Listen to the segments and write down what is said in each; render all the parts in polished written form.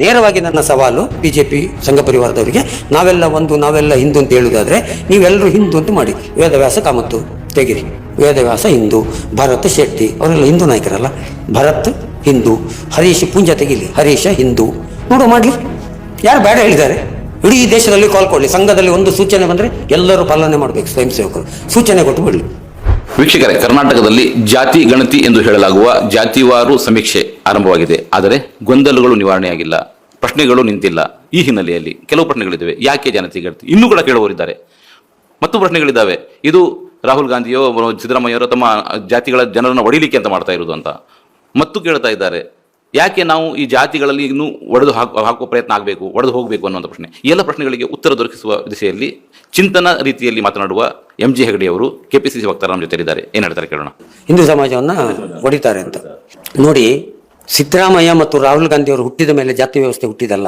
ನೇರವಾಗಿ ನನ್ನ ಸವಾಲು ಬಿಜೆಪಿ ಸಂಘ ಪರಿವಾರದವರಿಗೆ, ನಾವೆಲ್ಲ ಹಿಂದೂ ಅಂತ ಹೇಳುವುದಾದ್ರೆ ನೀವೆಲ್ಲರೂ ಹಿಂದೂ ಅಂತ ಮಾಡಿ. ವೇದವ್ಯಾಸ ಕಾಮತ್ತು ತೆಗಿರಿ, ವೇದವ್ಯಾಸ ಹಿಂದೂ, ಭರತ್ ಶೆಟ್ಟಿ ಅವರೆಲ್ಲ ಹಿಂದೂ ನಾಯಕರಲ್ಲ. ಭರತ್ ಹಿಂದೂ, ಹರೀಶ್ ಪುಂಜ ತೆಗಿಲಿ, ಹರೀಶ ಹಿಂದೂ, ನೋಡು ಮಾಡಲಿ. ಯಾರು ಬೇಡ ಹೇಳಿದ್ದಾರೆ? ಇಡೀ ದೇಶದಲ್ಲಿ ಕಾಲ್ ಕೊಡಲಿ, ಸಂಘದಲ್ಲಿ ಒಂದು ಸೂಚನೆ ಬಂದರೆ ಎಲ್ಲರೂ ಪಾಲನೆ ಮಾಡಬೇಕು. ಸ್ವಯಂ ಸೇವಕರು ಸೂಚನೆ ಕೊಟ್ಟು ಬಿಡಲಿ. ವೀಕ್ಷಕರೇ, ಕರ್ನಾಟಕದಲ್ಲಿ ಜಾತಿ ಗಣತಿ ಎಂದು ಹೇಳಲಾಗುವ ಜಾತಿವಾರು ಸಮೀಕ್ಷೆ ಆರಂಭವಾಗಿದೆ. ಆದರೆ ಗೊಂದಲಗಳು ನಿವಾರಣೆಯಾಗಿಲ್ಲ, ಪ್ರಶ್ನೆಗಳು ನಿಂತಿಲ್ಲ. ಈ ಹಿನ್ನೆಲೆಯಲ್ಲಿ ಕೆಲವು ಪ್ರಶ್ನೆಗಳಿದ್ದಾವೆ. ಯಾಕೆ ಜಾತಿ ಗಣತಿ ಇನ್ನೂ ಕೂಡ ಕೇಳುವವರಿದ್ದಾರೆ. ಮತ್ತು ಪ್ರಶ್ನೆಗಳಿದ್ದಾವೆ, ಇದು ರಾಹುಲ್ ಗಾಂಧಿಯೋ ಸಿದ್ದರಾಮಯ್ಯವರೋ ತಮ್ಮ ಜಾತಿಗಳ ಜನರನ್ನು ಹೊಡಿಲಿಕ್ಕೆ ಅಂತ ಮಾಡ್ತಾ ಇರೋದು ಅಂತ ಮತ್ತು ಕೇಳ್ತಾ ಇದ್ದಾರೆ. ಯಾಕೆ ನಾವು ಈ ಜಾತಿಗಳಲ್ಲಿ ಇನ್ನೂ ಹಾಕುವ ಪ್ರಯತ್ನ ಆಗಬೇಕು, ಒಡೆದು ಹೋಗಬೇಕು ಅನ್ನುವಂಥ ಪ್ರಶ್ನೆ. ಈ ಎಲ್ಲ ಪ್ರಶ್ನೆಗಳಿಗೆ ಉತ್ತರ ದೊರಕಿಸುವ ದಿಸೆಯಲ್ಲಿ ಚಿಂತನ ರೀತಿಯಲ್ಲಿ ಮಾತನಾಡುವ MG ಹೆಗಡೆ ಅವರು KPCC ವಕ್ತಾರ ನಮ್ಮ ಜೊತೆ ಇದ್ದಾರೆ. ಏನು ಹೇಳ್ತಾರೆ ಕೇಳೋಣ. ಹಿಂದೂ ಸಮಾಜವನ್ನು ಹೊಡಿತಾರೆ ಅಂತ ನೋಡಿ. ಸಿದ್ದರಾಮಯ್ಯ ಮತ್ತು ರಾಹುಲ್ ಗಾಂಧಿ ಅವರು ಹುಟ್ಟಿದ ಮೇಲೆ ಜಾತಿ ವ್ಯವಸ್ಥೆ ಹುಟ್ಟಿದಲ್ಲ.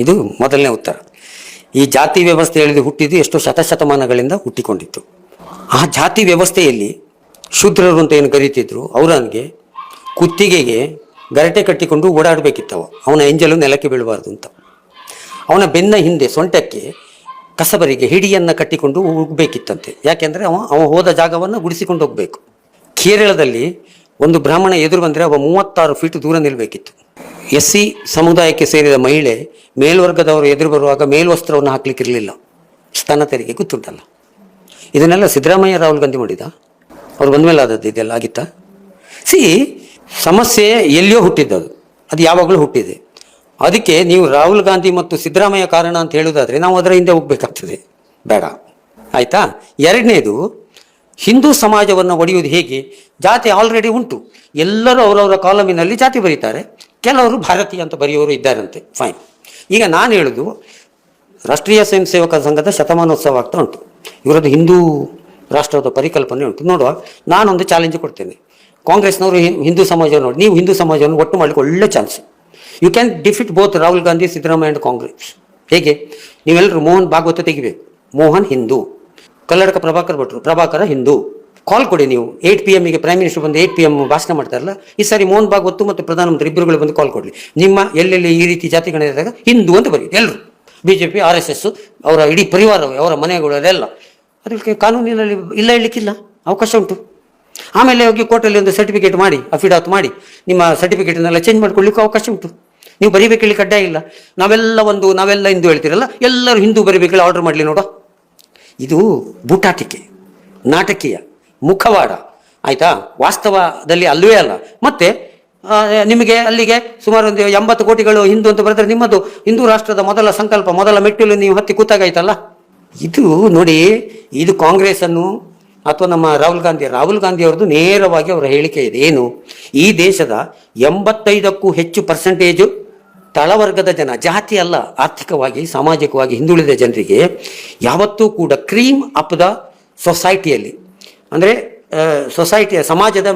ಇದು ಮೊದಲನೇ ಉತ್ತರ. ಈ ಜಾತಿ ವ್ಯವಸ್ಥೆ ಹೇಳಿದ್ದು ಹುಟ್ಟಿದ್ದು ಎಷ್ಟೋ ಶತಶತಮಾನಗಳಿಂದ ಹುಟ್ಟಿಕೊಂಡಿತ್ತು. ಆ ಜಾತಿ ವ್ಯವಸ್ಥೆಯಲ್ಲಿ ಶೂದ್ರರು ಅಂತ ಏನು ಕರೀತಿದ್ರು, ಅವನಿಗೆ ಕುತ್ತಿಗೆಗೆ ಗರಟೆ ಕಟ್ಟಿಕೊಂಡು ಓಡಾಡಬೇಕಿತ್ತವ. ಅವನ ಎಂಜಲು ನೆಲಕ್ಕೆ ಬೀಳಬಾರ್ದು ಅಂತ. ಅವನ ಬೆನ್ನ ಹಿಂದೆ ಸೊಂಟಕ್ಕೆ ಕಸಬರಿಗೆ ಹಿಡಿಯನ್ನು ಕಟ್ಟಿಕೊಂಡು ಹೋಗಬೇಕಿತ್ತಂತೆ. ಯಾಕೆಂದರೆ ಅವ ಹೋದ ಜಾಗವನ್ನು ಗುಡಿಸಿಕೊಂಡು ಹೋಗಬೇಕು. ಕೇರಳದಲ್ಲಿ ಒಂದು ಬ್ರಾಹ್ಮಣ ಎದುರು ಬಂದರೆ ಅವ 36 ಫೀಟ್ ದೂರ ನಿಲ್ಲಬೇಕಿತ್ತು. SC ಸಮುದಾಯಕ್ಕೆ ಸೇರಿದ ಮಹಿಳೆ ಮೇಲ್ವರ್ಗದವರು ಎದುರು ಬರುವಾಗ ಮೇಲ್ವಸ್ತ್ರವನ್ನು ಹಾಕ್ಲಿಕ್ಕಿರಲಿಲ್ಲ. ಸ್ತನ ತೆರಿಗೆ ಗೊತ್ತುಂಟಲ್ಲ. ಇದನ್ನೆಲ್ಲ ಸಿದ್ದರಾಮಯ್ಯ ರಾಹುಲ್ ಗಾಂಧಿ ಮಾಡಿದ. ಅವ್ರು ಬಂದ ಮೇಲೆ ಆದದ್ದು ಇದೆಲ್ಲ ಆಗಿತ್ತಾ? ಸಮಸ್ಯೆ ಎಲ್ಲಿಯೋ ಹುಟ್ಟಿದ್ದದು, ಅದು ಯಾವಾಗಲೂ ಹುಟ್ಟಿದೆ. ಅದಕ್ಕೆ ನೀವು ರಾಹುಲ್ ಗಾಂಧಿ ಮತ್ತು ಸಿದ್ದರಾಮಯ್ಯ ಕಾರಣ ಅಂತ ಹೇಳುವುದಾದರೆ ನಾವು ಅದರ ಹಿಂದೆ ಹೋಗ್ಬೇಕಾಗ್ತದೆ. ಬೇಡ, ಆಯಿತಾ? ಎರಡನೇದು, ಹಿಂದೂ ಸಮಾಜವನ್ನು ಒಡೆಯುವುದು ಹೇಗೆ? ಜಾತಿ ಆಲ್ರೆಡಿ ಉಂಟು. ಎಲ್ಲರೂ ಅವರವರ ಕಾಲಮಿನಲ್ಲಿ ಜಾತಿ ಬರೀತಾರೆ. ಕೆಲವರು ಭಾರತೀಯ ಅಂತ ಬರೆಯೋರು ಇದ್ದಾರಂತೆ. ಫೈನ್. ಈಗ ನಾನು ಹೇಳೋದು, ರಾಷ್ಟ್ರೀಯ ಸ್ವಯಂ ಸೇವಕ ಸಂಘದ ಶತಮಾನೋತ್ಸವ ಆಗ್ತಾ ಉಂಟು. ಇವರದ್ದು ಹಿಂದೂ ರಾಷ್ಟ್ರದ ಪರಿಕಲ್ಪನೆ ಉಂಟು. ನೋಡುವ, ನಾನೊಂದು ಚಾಲೆಂಜ್ ಕೊಡ್ತೇನೆ. ಕಾಂಗ್ರೆಸ್ನವರು ಹಿಂದೂ ಸಮಾಜವನ್ನು ನೋಡಿ, ನೀವು ಹಿಂದೂ ಸಮಾಜವನ್ನು ಒಟ್ಟು ಮಾಡಲಿಕ್ಕೆ ಒಳ್ಳೆ chance. You can defeat both Rahul Gandhi, Siddaramaiah and Congress. ಹೇಗೆ? ನೀವೆಲ್ಲರೂ ಮೋಹನ್ ಭಾಗವತ ತೆಗಿಬೇಕು. ಮೋಹನ್ ಹಿಂದೂ, ಕಲ್ಲಡಕ ಪ್ರಭಾಕರ ಹಿಂದೂ. ಕಾಲ್ ಕೊಡಿ ನೀವು. 8 PM ಪ್ರೈಮ್ ಮಿನಿಸ್ಟರ್ ಬಂದು 8 PM ಭಾಷಣ ಮಾಡ್ತಾರಲ್ಲ, ಈ ಸಾರಿ ಮೋಹನ್ ಭಾಗವತ್ ಮತ್ತು ಪ್ರಧಾನಮಂತ್ರಿ ಇಬ್ಬರುಗಳು ಬಂದು ಕಾಲ್ ಕೊಡಲಿ. ನಿಮ್ಮ ಎಲ್ಲೆಲ್ಲಿ ಈ ರೀತಿ ಜಾತಿ ಗಣತಿದಾಗ ಹಿಂದೂ ಅಂತ ಬರೀ ಎಲ್ಲರೂ. BJP, RSS ಅವರ ಇಡೀ ಪರಿವಾರವೇ, ಅವರ ಮನೆಗಳೆಲ್ಲ. ಅದಕ್ಕೆ ಕಾನೂನಿನಲ್ಲಿ ಇಲ್ಲ ಹೇಳಲಿಕ್ಕಿಲ್ಲ, ಅವಕಾಶ ಉಂಟು. ಆಮೇಲೆ ಹೋಗಿ ಕೋರ್ಟಲ್ಲಿ ಒಂದು ಸರ್ಟಿಫಿಕೇಟ್ ಮಾಡಿ, ಅಫಿಡಾತ್ ಮಾಡಿ, ನಿಮ್ಮ ಸರ್ಟಿಫಿಕೇಟನ್ನೆಲ್ಲ ಚೇಂಜ್ ಮಾಡ್ಕೊಳ್ಳಿಕ್ಕೂ ಅವಕಾಶ ಉಂಟು. ನೀವು ಬರೀಬೇಕು ಹೇಳಿ ಕಡ್ಡಾಯ ಇಲ್ಲ. ನಾವೆಲ್ಲ ಹಿಂದೂ ಹೇಳ್ತೀರಲ್ಲ, ಎಲ್ಲರೂ ಹಿಂದೂ ಬರೀಬೇಕಲ್ಲ ಆರ್ಡರ್ ಮಾಡಲಿ ನೋಡ. ಇದು ಬೂಟಾಟಿಕೆ, ನಾಟಕೀಯ, ಮುಖವಾಡ, ಆಯಿತಾ? ವಾಸ್ತವದಲ್ಲಿ ಅಲ್ಲವೇ ಅಲ್ಲ. ಮತ್ತೆ ನಿಮಗೆ ಅಲ್ಲಿಗೆ ಸುಮಾರು ಒಂದು 80 ಕೋಟಿಗಳು ಹಿಂದೂ ಅಂತ ಬರೆದ್ರೆ ನಿಮ್ಮದು ಹಿಂದೂ ರಾಷ್ಟ್ರದ ಮೊದಲ ಸಂಕಲ್ಪ, ಮೊದಲ ಮೆಟ್ಟಿಲು ನೀವು ಹತ್ತಿ ಕೂತಾಗಾಯ್ತಲ್ಲ. ಇದು ನೋಡಿ, ಇದು ಕಾಂಗ್ರೆಸ್ಸನ್ನು ಅಥವಾ ನಮ್ಮ ರಾಹುಲ್ ಗಾಂಧಿ ಅವ್ರದ್ದು ನೇರವಾಗಿ ಅವರ ಹೇಳಿಕೆ ಇದೆ. ಏನು? ಈ ದೇಶದ 85ಕ್ಕೂ ಹೆಚ್ಚು % ತಳವರ್ಗದ ಜನ, ಜಾತಿ ಅಲ್ಲ, ಆರ್ಥಿಕವಾಗಿ ಸಾಮಾಜಿಕವಾಗಿ ಹಿಂದುಳಿದ ಜನರಿಗೆ ಯಾವತ್ತೂ ಕೂಡ ಕ್ರೀಮ್ ಅಪ್ ದ ಸೊಸೈಟಿಯಲ್ಲಿ, ಅಂದರೆ ಸೊಸೈಟಿಯ ಸಮಾಜದ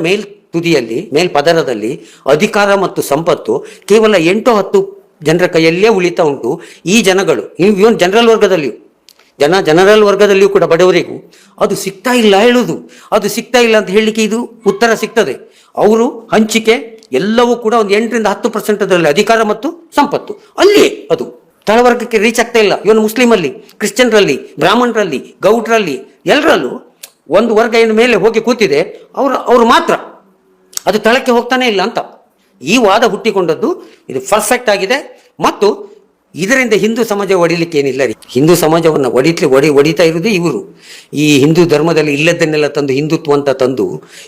ತುದಿಯಲ್ಲಿ, ಮೇಲ್ಪದರದಲ್ಲಿ ಅಧಿಕಾರ ಮತ್ತು ಸಂಪತ್ತು ಕೇವಲ 8-10 ಜನರ ಕೈಯಲ್ಲೇ ಉಳಿತಾ ಉಂಟು. ಈ ಜನಗಳು ಇವನ್ ಜನರಲ್ ವರ್ಗದಲ್ಲಿಯೂ ಕೂಡ ಬಡವರಿಗೂ ಅದು ಸಿಗ್ತಾ ಇಲ್ಲ ಹೇಳುವುದು. ಅದು ಸಿಗ್ತಾ ಇಲ್ಲ ಅಂತ ಹೇಳಲಿಕ್ಕೆ ಇದು ಉತ್ತರ ಸಿಗ್ತದೆ. ಅವರು ಹಂಚಿಕೆ ಎಲ್ಲವೂ ಕೂಡ ಒಂದು 8-10% ಅಧಿಕಾರ ಮತ್ತು ಸಂಪತ್ತು ಅಲ್ಲಿ ಅದು ತಳವರ್ಗಕ್ಕೆ ರೀಚ್ ಆಗ್ತಾ ಇಲ್ಲ. ಇವನು ಮುಸ್ಲಿಮಲ್ಲಿ, ಕ್ರಿಶ್ಚಿಯನ್ರಲ್ಲಿ, ಬ್ರಾಹ್ಮಣರಲ್ಲಿ, ಗೌಡ್ರಲ್ಲಿ, ಎಲ್ಲರಲ್ಲೂ ಒಂದು ವರ್ಗ ಏನು ಮೇಲೆ ಹೋಗಿ ಕೂತಿದೆ, ಅವರು ಮಾತ್ರ ಅದು ತಳಕ್ಕೆ ಹೋಗ್ತಾನೆ ಇಲ್ಲ ಅಂತ ಈ ವಾದ ಹುಟ್ಟಿಕೊಂಡದ್ದು. ಇದು ಪರ್ಫೆಕ್ಟ್ ಆಗಿದೆ. ಮತ್ತು ಇದರಿಂದ ಹಿಂದೂ ಸಮಾಜ ಒಡಿಲಿಕ್ಕೆ ಏನಿಲ್ಲ ರೀ. ಹಿಂದೂ ಸಮಾಜವನ್ನು ಒಡಿತಾ ಇರುವುದು ಇವರು. ಈ ಹಿಂದೂ ಧರ್ಮದಲ್ಲಿ ಇಲ್ಲದನ್ನೆಲ್ಲ ತಂದು ಹಿಂದುತ್ವ ಅಂತ ತಂದು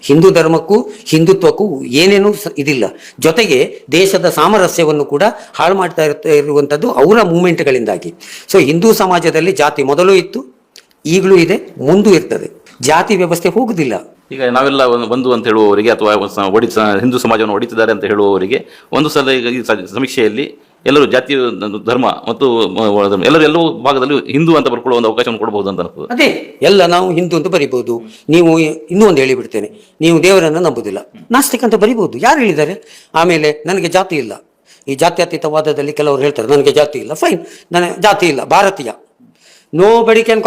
ಹಿಂದೂ ಧರ್ಮಕ್ಕೂ ಹಿಂದುತ್ವಕ್ಕೂ ಏನೇನೂ ಇದಿಲ್ಲ. ಜೊತೆಗೆ ದೇಶದ ಸಾಮರಸ್ಯವನ್ನು ಕೂಡ ಹಾಳು ಮಾಡ್ತಾ ಇರುವಂಥದ್ದು ಅವರ ಮೂಮೆಂಟ್ಗಳಿಂದಾಗಿ. ಸೊ ಹಿಂದೂ ಸಮಾಜದಲ್ಲಿ ಜಾತಿ ಮೊದಲು ಇತ್ತು, ಈಗಲೂ ಇದೆ, ಮುಂದೂ ಇರ್ತದೆ. ಜಾತಿ ವ್ಯವಸ್ಥೆ ಹೋಗುದಿಲ್ಲ. ಈಗ ನಾವೆಲ್ಲ ಒಂದು ಅಂತ ಹೇಳುವವರಿಗೆ ಅಥವಾ ಹಿಂದೂ ಸಮಾಜವನ್ನು ಹೊಡಿತಿದ್ದಾರೆ ಅಂತ ಹೇಳುವವರಿಗೆ ಒಂದು ಸಲ ಈ ಸಮೀಕ್ಷೆಯಲ್ಲಿ ಎಲ್ಲರೂ ಜಾತಿ, ಧರ್ಮ ಮತ್ತು ಎಲ್ಲರೂ ಭಾಗದಲ್ಲಿ ಹಿಂದೂ ಅಂತ ಬರ್ಕೊಳ್ಳುವ ಒಂದು ಅವಕಾಶವನ್ನು ಕೊಡಬಹುದು ಅಂತ ಅನ್ಬೋದು. ಅದೇ ಎಲ್ಲ ನಾವು ಹಿಂದೂ ಅಂತ ಬರಿಬಹುದು. ನೀವು ಇನ್ನೂ ಒಂದು ಹೇಳಿಬಿಡ್ತೇನೆ, ನೀವು ದೇವರನ್ನು ನಂಬುದಿಲ್ಲ, ನಾಸ್ತಿಕ ಅಂತ ಬರಿಬಹುದು. ಯಾರು ಹೇಳಿದ್ದಾರೆ? ಆಮೇಲೆ ನನಗೆ ಜಾತಿ ಇಲ್ಲ, ಈ ಜಾತ್ಯತೀತವಾದದಲ್ಲಿ ಕೆಲವರು ಹೇಳ್ತಾರೆ ನನಗೆ ಜಾತಿ ಇಲ್ಲ. ಫೈನ್, ನನಗೆ ಜಾತಿ ಇಲ್ಲ, ಭಾರತೀಯ. ನೋ ಬಡಿ ಕ್ಯಾನ್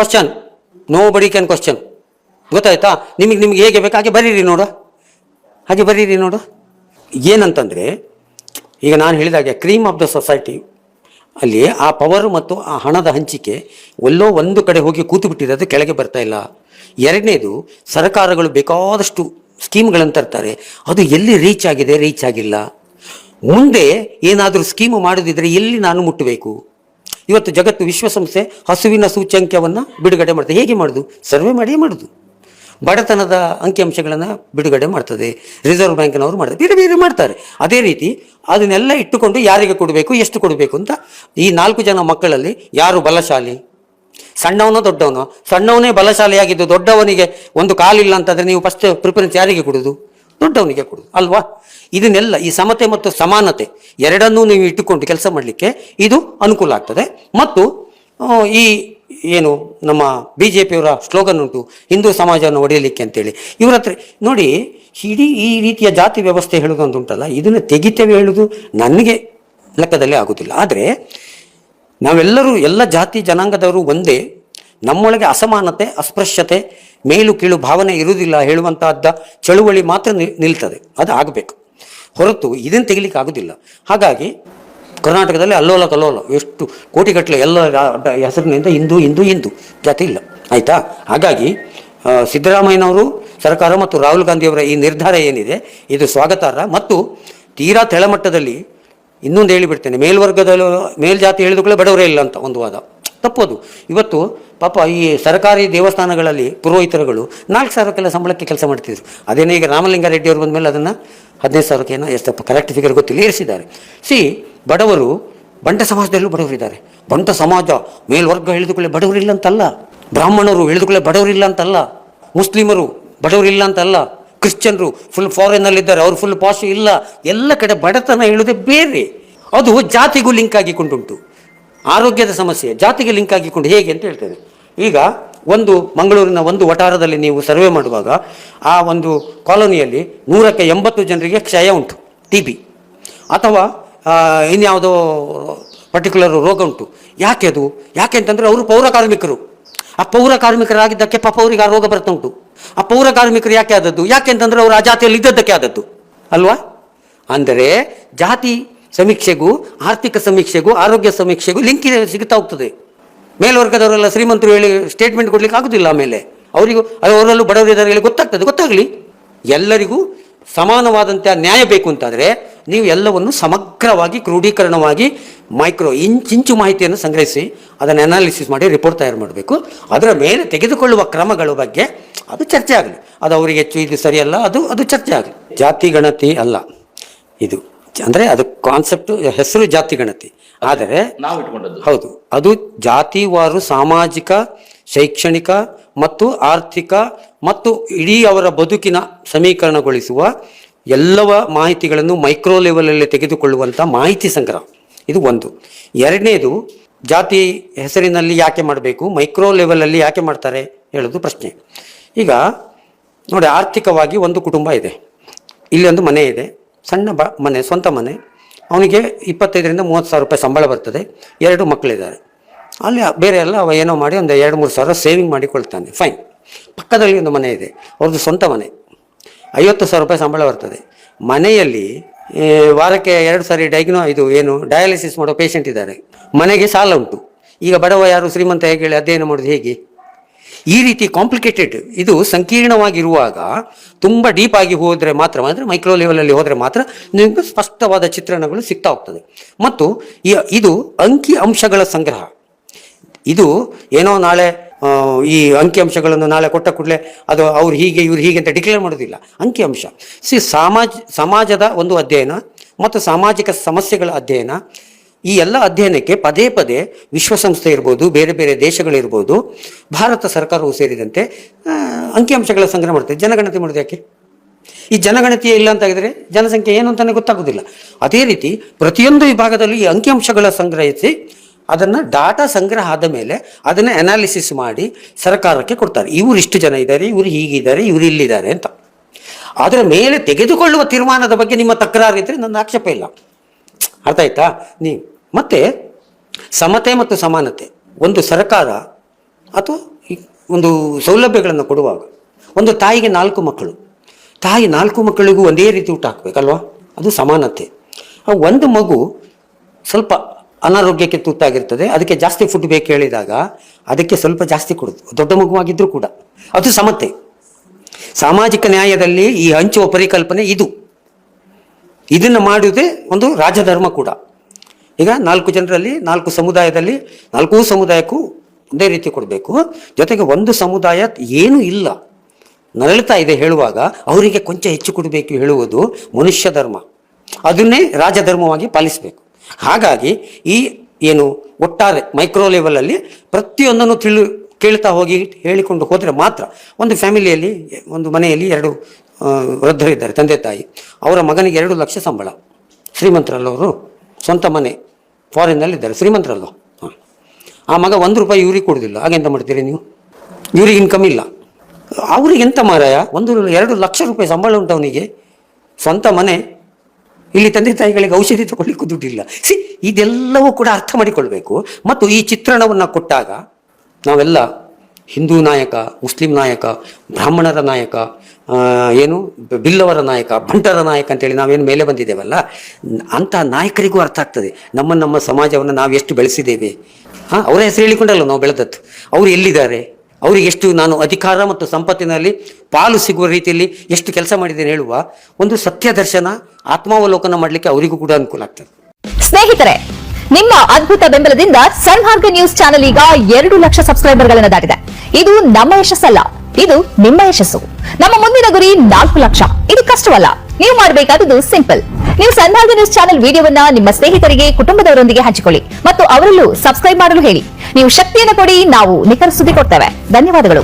ಕ್ವಶನ್. ಗೊತ್ತಾಯ್ತಾ? ನಿಮಗೆ ಹೇಗೆ ಬೇಕು ಹಾಗೆ ಬರೀರಿ ನೋಡು, ಏನಂತಂದರೆ ಈಗ ನಾನು ಹೇಳಿದಾಗೆ ಕ್ರೀಮ್ ಆಫ್ ದ ಸೊಸೈಟಿ ಅಲ್ಲಿ ಆ ಪವರ್ ಮತ್ತು ಆ ಹಣದ ಹಂಚಿಕೆ ಎಲ್ಲೋ ಒಂದು ಕಡೆ ಹೋಗಿ ಕೂತು ಬಿಟ್ಟಿದೆ, ಅದು ಕೆಳಗೆ ಬರ್ತಾ ಇಲ್ಲ. ಎರಡನೇದು, ಸರ್ಕಾರಗಳು ಬೇಕಾದಷ್ಟು ಸ್ಕೀಮ್ಗಳನ್ನು ತರ್ತಾರೆ, ಅದು ಎಲ್ಲಿ ರೀಚ್ ಆಗಿದೆ, ರೀಚ್ ಆಗಿಲ್ಲ. ಮುಂದೆ ಏನಾದರೂ ಸ್ಕೀಮು ಮಾಡೋದಿದ್ರೆ ಎಲ್ಲಿ ನಾನು ಮುಟ್ಟಬೇಕು? ಇವತ್ತು ಜಗತ್ತು ವಿಶ್ವಸಂಸ್ಥೆ ಹಸುವಿನ ಸೂಚ್ಯಂಕವನ್ನು ಬಿಡುಗಡೆ ಮಾಡ್ತದೆ. ಹೇಗೆ ಮಾಡೋದು? ಸರ್ವೆ ಮಾಡಿಯೇ ಮಾಡೋದು. ಬಡತನದ ಅಂಕಿಅಂಶಗಳನ್ನು ಬಿಡುಗಡೆ ಮಾಡ್ತದೆ, ರಿಸರ್ವ್ ಬ್ಯಾಂಕ್ನವರು ಮಾಡ್ತಾರೆ, ಬೇರೆ ಬೇರೆ ಮಾಡ್ತಾರೆ. ಅದೇ ರೀತಿ ಅದನ್ನೆಲ್ಲ ಇಟ್ಟುಕೊಂಡು ಯಾರಿಗೆ ಕೊಡಬೇಕು, ಎಷ್ಟು ಕೊಡಬೇಕು ಅಂತ ಈ 4 ಜನ ಮಕ್ಕಳಲ್ಲಿ ಯಾರು ಬಲಶಾಲಿ, ಸಣ್ಣವನೋ ದೊಡ್ಡವನೋ? ಸಣ್ಣವನೇ ಬಲಶಾಲಿಯಾಗಿದ್ದು ದೊಡ್ಡವನಿಗೆ ಒಂದು ಕಾಲಿಲ್ಲ ಅಂತಂದರೆ ನೀವು ಫಸ್ಟ್ ಪ್ರಿಫರೆನ್ಸ್ ಯಾರಿಗೆ ಕೊಡೋದು? ದೊಡ್ಡವನಿಗೆ ಕೊಡೋದು ಅಲ್ವಾ? ಇದನ್ನೆಲ್ಲ ಈ ಸಮತೆ ಮತ್ತು ಸಮಾನತೆ ಎರಡನ್ನೂ ನೀವು ಇಟ್ಟುಕೊಂಡು ಕೆಲಸ ಮಾಡಲಿಕ್ಕೆ ಇದು ಅನುಕೂಲ ಆಗ್ತದೆ. ಮತ್ತು ಈ ಏನು ನಮ್ಮ BJPಯವರ ಸ್ಲೋಗನ್ ಉಂಟು, ಹಿಂದೂ ಸಮಾಜವನ್ನು ಒಡೆಯಲಿಕ್ಕೆ ಅಂತೇಳಿ. ಇವರ ಹತ್ರ ನೋಡಿ, ಇಡೀ ಈ ರೀತಿಯ ಜಾತಿ ವ್ಯವಸ್ಥೆ ಹೇಳೋದೊಂದು ಉಂಟಲ್ಲ, ಇದನ್ನು ತೆಗಿತೇವೆ ಹೇಳೋದು ನನಗೆ ಲೆಕ್ಕದಲ್ಲಿ ಆಗೋದಿಲ್ಲ. ಆದರೆ ನಾವೆಲ್ಲರೂ ಎಲ್ಲ ಜಾತಿ ಜನಾಂಗದವರು ಒಂದೇ, ನಮ್ಮೊಳಗೆ ಅಸಮಾನತೆ, ಅಸ್ಪೃಶ್ಯತೆ, ಮೇಲು ಕೀಳು ಭಾವನೆ ಇರುವುದಿಲ್ಲ ಹೇಳುವಂತಹದ್ದ ಚಳುವಳಿ ಮಾತ್ರ ನಿಲ್ತದೆ. ಅದು ಆಗಬೇಕು, ಹೊರತು ಇದನ್ನು ತೆಗಿಲಿಕ್ಕೆ ಆಗೋದಿಲ್ಲ. ಹಾಗಾಗಿ ಕರ್ನಾಟಕದಲ್ಲಿ ಅಲ್ಲೋಲ ಕಲ್ಲೋಲ, ಎಷ್ಟು ಕೋಟಿಗಟ್ಟಲೆ ಎಲ್ಲ ಹೆಸರಿನಿಂದ ಹಿಂದೂ ಹಿಂದೂ ಹಿಂದೂ ಜಾತಿ ಇಲ್ಲ, ಆಯಿತಾ? ಹಾಗಾಗಿ ಸಿದ್ದರಾಮಯ್ಯನವರು ಸರ್ಕಾರ ಮತ್ತು ರಾಹುಲ್ ಗಾಂಧಿಯವರ ಈ ನಿರ್ಧಾರ ಏನಿದೆ ಇದು ಸ್ವಾಗತಾರ್ಹ. ಮತ್ತು ತೀರಾ ತೆಳಮಟ್ಟದಲ್ಲಿ ಇನ್ನೊಂದು ಹೇಳಿಬಿಡ್ತೇನೆ, ಮೇಲ್ವರ್ಗದಲ್ಲಿ ಮೇಲ್ಜಾತಿ ಹೇಳಿದ ಬಡವರೇ ಇಲ್ಲ ಅಂತ ಒಂದು ವಾದ ತಪ್ಪೋದು. ಇವತ್ತು ಪಾಪ ಈ ಸರ್ಕಾರಿ ದೇವಸ್ಥಾನಗಳಲ್ಲಿ ಪುರೋಹಿತರುಗಳು 4,000ಕ್ಕೆಲ್ಲ ಸಂಬಳಕ್ಕೆ ಕೆಲಸ ಮಾಡ್ತಿದ್ರು. ಅದೇನೇ ಈಗ ರಾಮಲಿಂಗಾರೆಡ್ಡಿ ಅವರು ಬಂದಮೇಲೆ ಅದನ್ನು 15,000ಕ್ಕೆ ಏನೋ ಎಷ್ಟಪ್ಪ ಕರೆಕ್ಟ್ ಫಿಗರ್ ಗೊತ್ತಿಲ್ಲ ಏರಿಸಿದ್ದಾರೆ. ಬಡವರು ಬಂಟ ಸಮಾಜದಲ್ಲೂ ಬಡವರಿದ್ದಾರೆ. ಬಂಟ ಸಮಾಜ ಮೇಲ್ವರ್ಗ ಹೇಳಿದುಕೊಳ್ಳೆ ಬಡವರಿಲ್ಲ ಅಂತಲ್ಲ, ಬ್ರಾಹ್ಮಣರು ಹೇಳಿದುಕೊಳ್ಳೆ ಬಡವರಿಲ್ಲ ಅಂತಲ್ಲ, ಮುಸ್ಲಿಮರು ಬಡವರಿಲ್ಲ ಅಂತಲ್ಲ, ಕ್ರಿಶ್ಚಿಯನ್ರು ಫುಲ್ ಫಾರಿನ್ನಲ್ಲಿದ್ದಾರೆ ಅವರು ಫುಲ್ ಪಾಶ್ ಇಲ್ಲ. ಎಲ್ಲ ಕಡೆ ಬಡತನ ಹೇಳುವುದೇ ಬೇರೆ, ಅದು ಜಾತಿಗೂ ಲಿಂಕ್ ಆಗಿಕೊಂಡುಂಟು. ಆರೋಗ್ಯದ ಸಮಸ್ಯೆ ಜಾತಿಗೆ ಲಿಂಕ್ ಆಗಿಕೊಂಡು ಹೇಗೆ ಅಂತ ಹೇಳ್ತೇವೆ. ಈಗ ಒಂದು ಮಂಗಳೂರಿನ ಒಂದು ವಠಾರದಲ್ಲಿ ನೀವು ಸರ್ವೆ ಮಾಡುವಾಗ ಆ ಒಂದು ಕಾಲೋನಿಯಲ್ಲಿ 100ಕ್ಕೆ 80 ಜನರಿಗೆ ಕ್ಷಯ ಉಂಟು, TB ಅಥವಾ ಇನ್ಯಾವುದೋ ಪರ್ಟಿಕ್ಯುಲರ್ ರೋಗ ಉಂಟು. ಯಾಕೆ ಅದು? ಯಾಕೆ ಅಂತಂದರೆ ಅವರು ಪೌರ ಕಾರ್ಮಿಕರು. ಆ ಪೌರ ಕಾರ್ಮಿಕರಾಗಿದ್ದಕ್ಕೆ ಪಾಪ ಅವರಿಗೆ ಆ ರೋಗ ಬರ್ತಾ ಉಂಟು. ಆ ಪೌರ ಕಾರ್ಮಿಕರು ಯಾಕೆ ಆದದ್ದು? ಯಾಕೆ ಅಂತಂದರೆ ಅವರು ಆ ಜಾತಿಯಲ್ಲಿ ಇದ್ದದ್ದಕ್ಕೆ ಆದದ್ದು ಅಲ್ವಾ? ಅಂದರೆ ಜಾತಿ ಸಮೀಕ್ಷೆಗೂ ಆರ್ಥಿಕ ಸಮೀಕ್ಷೆಗೂ ಆರೋಗ್ಯ ಸಮೀಕ್ಷೆಗೂ ಲಿಂಕ್ ಸಿಗುತ್ತಾ ಹೋಗ್ತದೆ. ಮೇಲ್ವರ್ಗದವರೆಲ್ಲ ಶ್ರೀಮಂತರು ಹೇಳಿ ಸ್ಟೇಟ್ಮೆಂಟ್ ಕೊಡ್ಲಿಕ್ಕೆ ಆಗೋದಿಲ್ಲ. ಆಮೇಲೆ ಅವರಿಗೂ ಅವರಲ್ಲೂ ಬಡವರಿದ್ದಾರೆ ಹೇಳಿ ಗೊತ್ತಾಗಲಿ. ಎಲ್ಲರಿಗೂ ಸಮಾನವಾದಂಥ ನ್ಯಾಯ ಬೇಕು ಅಂತಾದರೆ ನೀವು ಎಲ್ಲವನ್ನು ಸಮಗ್ರವಾಗಿ ಕ್ರೋಢೀಕರಣವಾಗಿ ಇಂಚು ಮಾಹಿತಿಯನ್ನು ಸಂಗ್ರಹಿಸಿ ಅದನ್ನು ಅನಾಲಿಸಿಸ್ ಮಾಡಿ ರಿಪೋರ್ಟ್ ತಯಾರು ಮಾಡಬೇಕು. ಅದರ ಮೇಲೆ ತೆಗೆದುಕೊಳ್ಳುವ ಕ್ರಮಗಳ ಬಗ್ಗೆ ಅದು ಚರ್ಚೆ ಆಗಲಿ. ಅದು ಅವರಿಗೆ ಹೆಚ್ಚು ಇದು ಸರಿಯಲ್ಲ, ಅದು ಚರ್ಚೆ ಆಗಲಿ. ಜಾತಿ ಗಣತಿ ಅಲ್ಲ ಇದು, ಅಂದರೆ ಅದು ಕಾನ್ಸೆಪ್ಟ್ ಹೆಸರು ಜಾತಿ ಗಣತಿ. ಆದರೆ ನಾವು ಇಟ್ಕೊಂಡದ್ದು ಹೌದು, ಅದು ಜಾತಿವಾರು ಸಾಮಾಜಿಕ, ಶೈಕ್ಷಣಿಕ ಮತ್ತು ಆರ್ಥಿಕ ಮತ್ತು ಇಡೀ ಅವರ ಬದುಕಿನ ಸಮೀಕರಣಗೊಳಿಸುವ ಎಲ್ಲವ ಮಾಹಿತಿಗಳನ್ನು ಮೈಕ್ರೋ ಲೆವೆಲಲ್ಲಿ ತೆಗೆದುಕೊಳ್ಳುವಂಥ ಮಾಹಿತಿ ಸಂಗ್ರಹ, ಇದು ಒಂದು. ಎರಡನೇದು, ಜಾತಿ ಹೆಸರಿನಲ್ಲಿ ಯಾಕೆ ಮಾಡಬೇಕು, ಮೈಕ್ರೋ ಲೆವೆಲಲ್ಲಿ ಯಾಕೆ ಮಾಡ್ತಾರೆ ಹೇಳೋದು ಪ್ರಶ್ನೆ. ಈಗ ನೋಡಿ, ಆರ್ಥಿಕವಾಗಿ ಒಂದು ಕುಟುಂಬ ಇದೆ, ಇಲ್ಲಿ ಒಂದು ಮನೆ ಇದೆ, ಸಣ್ಣ ಮನೆ, ಸ್ವಂತ ಮನೆ. ಅವನಿಗೆ 25,000 to 30,000 ರೂಪಾಯಿ ಸಂಬಳ ಬರ್ತದೆ, 2 ಮಕ್ಕಳಿದ್ದಾರೆ. ಅಲ್ಲಿ ಬೇರೆ ಎಲ್ಲ ಅವ ಏನೋ ಮಾಡಿ ಒಂದು 2-3 ಸಾವಿರ ಸೇವಿಂಗ್ ಮಾಡಿಕೊಳ್ತಾನೆ, ಫೈನ್. ಪಕ್ಕದಲ್ಲಿ ಒಂದು ಮನೆ ಇದೆ, ಅವ್ರದ್ದು ಸ್ವಂತ ಮನೆ, 50,000 ರೂಪಾಯಿ ಸಂಬಳ ಬರ್ತದೆ. ಮನೆಯಲ್ಲಿ ವಾರಕ್ಕೆ 2 ಸಾರಿ ಡಯಾಲಿಸಿಸ್ ಮಾಡೋ ಪೇಷಂಟ್ ಇದ್ದಾರೆ. ಮನೆಗೆ ಸಾಲ ಉಂಟು. ಈಗ ಬಡವ ಯಾರು ಶ್ರೀಮಂತ ಹೇಗೆ ಹೇಳಿ ಅಧ್ಯಯನ ಮಾಡೋದು ಹೇಗೆ? ಈ ರೀತಿ ಕಾಂಪ್ಲಿಕೇಟೆಡ್, ಇದು ಸಂಕೀರ್ಣವಾಗಿರುವಾಗ ತುಂಬ ಡೀಪ್ ಆಗಿ ಹೋದರೆ ಮಾತ್ರ, ಅಂದರೆ ಮೈಕ್ರೋ ಲೆವೆಲಲ್ಲಿ ಹೋದರೆ ಮಾತ್ರ ನಿಮಗೆ ಸ್ಪಷ್ಟವಾದ ಚಿತ್ರಣಗಳು ಸಿಗ್ತಾ ಹೋಗ್ತದೆ. ಮತ್ತು ಇದು ಅಂಕಿ ಅಂಶಗಳ ಸಂಗ್ರಹ. ಇದು ಏನೋ ನಾಳೆ ಈ ಅಂಕಿ ಅಂಶಗಳನ್ನು ನಾಳೆ ಕೊಟ್ಟ ಕೂಡಲೇ ಅದು ಅವ್ರು ಹೀಗೆ ಇವ್ರು ಹೀಗೆ ಅಂತ ಡಿಕ್ಲೇರ್ ಮಾಡೋದಿಲ್ಲ. ಅಂಕಿ ಅಂಶ ಸಮಾಜದ ಒಂದು ಅಧ್ಯಯನ ಮತ್ತು ಸಾಮಾಜಿಕ ಸಮಸ್ಯೆಗಳ ಅಧ್ಯಯನ. ಈ ಎಲ್ಲ ಅಧ್ಯಯನಕ್ಕೆ ಪದೇ ಪದೇ ವಿಶ್ವಸಂಸ್ಥೆ ಇರ್ಬೋದು, ಬೇರೆ ಬೇರೆ ದೇಶಗಳಿರ್ಬೋದು, ಭಾರತ ಸರ್ಕಾರವು ಸೇರಿದಂತೆ ಅಂಕಿಅಂಶಗಳ ಸಂಗ್ರಹ ಮಾಡ್ತದೆ. ಜನಗಣತಿ ಮಾಡೋದು ಯಾಕೆ? ಈ ಜನಗಣತಿಯೇ ಇಲ್ಲ ಅಂತಾಗಿದ್ರೆ ಜನಸಂಖ್ಯೆ ಏನು ಅಂತಾನೆ ಗೊತ್ತಾಗೋದಿಲ್ಲ. ಅದೇ ರೀತಿ ಪ್ರತಿಯೊಂದು ವಿಭಾಗದಲ್ಲಿ ಈ ಅಂಕಿಅಂಶಗಳ ಸಂಗ್ರಹಿಸಿ ಅದನ್ನು ಡಾಟಾ ಸಂಗ್ರಹ ಆದ ಮೇಲೆ ಅದನ್ನು ಅನಾಲಿಸಿಸ್ ಮಾಡಿ ಸರ್ಕಾರಕ್ಕೆ ಕೊಡ್ತಾರೆ. ಇವರು ಇಷ್ಟು ಜನ ಇದ್ದಾರೆ, ಇವರು ಹೀಗಿದ್ದಾರೆ, ಇವರು ಇಲ್ಲಿದ್ದಾರೆ ಅಂತ. ಅದರ ಮೇಲೆ ತೆಗೆದುಕೊಳ್ಳುವ ತೀರ್ಮಾನದ ಬಗ್ಗೆ ನಿಮ್ಮ ತಕರಾರು ಇದ್ದರೆ ನನ್ನ ಆಕ್ಷೇಪ ಇಲ್ಲ. ಅರ್ಥ ಆಯ್ತಾ? ನೀವು ಮತ್ತೆ ಸಮತೆ ಮತ್ತು ಸಮಾನತೆ, ಒಂದು ಸರ್ಕಾರ ಅಥವಾ ಒಂದು ಸೌಲಭ್ಯಗಳನ್ನು ಕೊಡುವಾಗ ಒಂದು ತಾಯಿಗೆ 4 ಮಕ್ಕಳು, ತಾಯಿ 4 ಮಕ್ಕಳಿಗೂ ಒಂದೇ ರೀತಿ ಊಟ ಹಾಕಬೇಕಲ್ವಾ? ಅದು ಸಮಾನತೆ. ಒಂದು ಮಗು ಸ್ವಲ್ಪ ಅನಾರೋಗ್ಯಕ್ಕೆ ತುತ್ತಾಗಿರ್ತದೆ, ಅದಕ್ಕೆ ಜಾಸ್ತಿ ಫುಡ್ ಬೇಕು ಹೇಳಿದಾಗ ಅದಕ್ಕೆ ಸ್ವಲ್ಪ ಜಾಸ್ತಿ ಕೊಡುದು, ದೊಡ್ಡ ಮಗುವಾಗಿದ್ರೂ ಕೂಡ. ಅದು ಸಮತೆ. ಸಾಮಾಜಿಕ ನ್ಯಾಯದಲ್ಲಿ ಈ ಹಂಚುವ ಪರಿಕಲ್ಪನೆ ಇದನ್ನು ಮಾಡುವುದೇ ಒಂದು ರಾಜಧರ್ಮ ಕೂಡ. ಈಗ 4 ಜನರಲ್ಲಿ 4 ಸಮುದಾಯದಲ್ಲಿ 4 ಸಮುದಾಯಕ್ಕೂ ಒಂದೇ ರೀತಿ ಕೊಡಬೇಕು. ಜೊತೆಗೆ ಒಂದು ಸಮುದಾಯ ಏನೂ ಇಲ್ಲ, ನರಳುತ್ತಾ ಇದೆ ಹೇಳುವಾಗ ಅವರಿಗೆ ಕೊಂಚ ಹೆಚ್ಚು ಕೊಡಬೇಕು ಹೇಳುವುದು ಮನುಷ್ಯ ಧರ್ಮ. ಅದನ್ನೇ ರಾಜಧರ್ಮವಾಗಿ ಪಾಲಿಸಬೇಕು. ಹಾಗಾಗಿ ಈ ಏನು ಒಟ್ಟಾರೆ ಮೈಕ್ರೋ ಲೆವೆಲಲ್ಲಿ ಪ್ರತಿಯೊಂದನ್ನು ಕೇಳ್ತಾ ಹೋಗಿ ಹೇಳಿಕೊಂಡು ಹೋದರೆ ಮಾತ್ರ ಒಂದು ಫ್ಯಾಮಿಲಿಯಲ್ಲಿ, ಒಂದು ಮನೆಯಲ್ಲಿ 2 ವೃದ್ಧರಿದ್ದಾರೆ, ತಂದೆ ತಾಯಿ, ಅವರ ಮಗನಿಗೆ 2 ಲಕ್ಷ ಸಂಬಳ, ಶ್ರೀಮಂತರಲ್ಲ ಅವರು, ಸ್ವಂತ ಮನೆ ಫಾರಿನ್ನಲ್ಲಿದ್ದಾರೆ, ಶ್ರೀಮಂತರಲ್ಲ. ಆ ಮಗ 1 ರೂಪಾಯಿ ಇವ್ರಿಗೆ ಕೊಡೋದಿಲ್ಲ, ಹಾಗೆಂತ ಮಾಡ್ತೀರಿ ನೀವು? ಇವ್ರಿಗೆ ಇನ್ಕಮ್ ಇಲ್ಲ, ಅವ್ರಿಗೆ ಎಂತ ಮಾರಾಯ, 1-2 ಲಕ್ಷ ರೂಪಾಯಿ ಸಂಬಳ ಉಂಟು ಅವನಿಗೆ, ಸ್ವಂತ ಮನೆ, ಇಲ್ಲಿ ತಂದೆ ತಾಯಿಗಳಿಗೆ ಔಷಧಿ ತಗೊಳ್ಳಿಕ್ಕೂ ದುಡ್ಡಿಲ್ಲ. ಇದೆಲ್ಲವೂ ಕೂಡ ಅರ್ಥ ಮಾಡಿಕೊಳ್ಬೇಕು. ಮತ್ತು ಈ ಚಿತ್ರಣವನ್ನು ಕೊಟ್ಟಾಗ ನಾವೆಲ್ಲ ಹಿಂದೂ ನಾಯಕ, ಮುಸ್ಲಿಂ ನಾಯಕ, ಬ್ರಾಹ್ಮಣರ ನಾಯಕ, ಏನು ಬಿಲ್ಲವರ ನಾಯಕ, ಬಂಟರ ನಾಯಕ ಅಂತೇಳಿ ನಾವೇನು ಮೇಲೆ ಬಂದಿದ್ದೇವಲ್ಲ, ಅಂಥ ನಾಯಕರಿಗೂ ಅರ್ಥ ಆಗ್ತದೆ ನಮ್ಮ ಸಮಾಜವನ್ನು ನಾವು ಎಷ್ಟು ಬೆಳೆಸಿದ್ದೇವೆ. ಅವರ ಹೆಸರು ಹೇಳಿಕೊಂಡಲ್ಲ ನಾವು ಬೆಳೆದದ್ದು, ಅವರು ಎಲ್ಲಿದ್ದಾರೆ, ಅವರಿಗೆ ಎಷ್ಟು ನಾನು ಅಧಿಕಾರ ಮತ್ತು ಸಂಪತ್ತಿನಲ್ಲಿ ಪಾಲು ಸಿಗುವ ರೀತಿಯಲ್ಲಿ ಎಷ್ಟು ಕೆಲಸ ಮಾಡಿದ್ದೇನೆ ಹೇಳುವ ಒಂದು ಸತ್ಯ ದರ್ಶನ, ಆತ್ಮಾವಲೋಕನ ಮಾಡಲಿಕ್ಕೆ ಅವರಿಗೂ ಕೂಡ ಅನುಕೂಲ ಆಗ್ತದೆ. ಸ್ನೇಹಿತರೆ, ನಿಮ್ಮ ಅದ್ಭುತ ಬೆಂಬಲದಿಂದ ಸನ್ಮಾರ್ಗ ನ್ಯೂಸ್ ಚಾನೆಲ್ ಈಗ 2 ಲಕ್ಷ ಸಬ್ಸ್ಕ್ರೈಬರ್ಗಳನ್ನು ದಾಟಿದೆ. ಇದು ನಮ್ಮ ಯಶಸ್ಸಲ್ಲ, ಇದು ನಿಮ್ಮ ಯಶಸ್ಸು. ನಮ್ಮ ಮುಂದಿನ ಗುರಿ 4 ಲಕ್ಷ. ಇದು ಕಷ್ಟವಲ್ಲ, ನೀವು ಮಾಡಬೇಕಾದದ್ದು ಸಿಂಪಲ್. ನೀವು ಸನ್ಮಾರ್ಗ ನ್ಯೂಸ್ ಚಾನೆಲ್ ವಿಡಿಯೋವನ್ನ ನಿಮ್ಮ ಸ್ನೇಹಿತರಿಗೆ, ಕುಟುಂಬದವರೊಂದಿಗೆ ಹಂಚಿಕೊಳ್ಳಿ ಮತ್ತು ಅವರಲ್ಲೂ ಸಬ್ಸ್ಕ್ರೈಬ್ ಮಾಡಲು ಹೇಳಿ. ನೀವು ಶಕ್ತಿಯನ್ನು ಕೊಡಿ, ನಾವು ನಿಖರ ಸುದ್ದಿ ಕೊಡ್ತೇವೆ. ಧನ್ಯವಾದಗಳು.